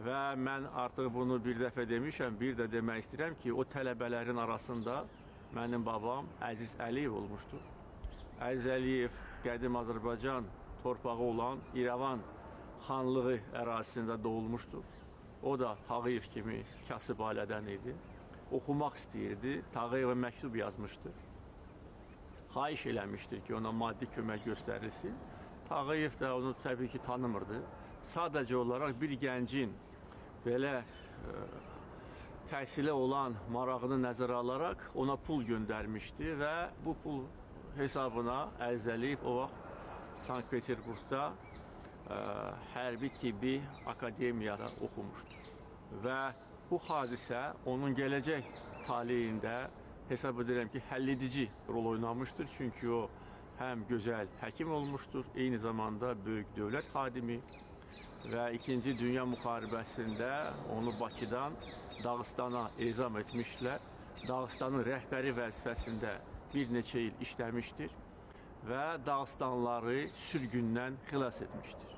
Və mən artıq bunu bir dəfə demişəm, bir də demək istəyirəm ki, o tələbələrin arasında mənim babam Əziz Əliyev olmuşdur. Əziz Əliyev qədim Azərbaycan torpağı olan İrəvan xanlığı ərazisində doğulmuşdur. O da Tağıyev kimi kasıb ailədən idi. Oxumaq istəyirdi, Tağıyeva məktub yazmışdı. Xahiş eləmişdir ki, ona maddi kömək göstərilsin. Tağıyev də onu təbii ki tanımırdı. Sadəcə olaraq bir gəncin belə təhsilə olan marağını nəzərə alaraq ona pul göndərmişdi və bu pul hesabına Əziz Əliyev o vaxt Sankt-Peterburqda hərbi tibbi akademiyada oxumuşdur. Və bu hadisə onun gələcək taleyində hesab edirəm ki, həlledici rol oynamışdır. Çünki o həm gözəl həkim olmuşdur, eyni zamanda böyük dövlət xadimi və 2-ci Dünya müharibəsində onu Bakıdan Dağıstana ezam etmişlər. Dağıstanın rəhbəri vəzifəsində bir neçə il işləmişdir və Dağıstanları sürgündən xilas etmişdir.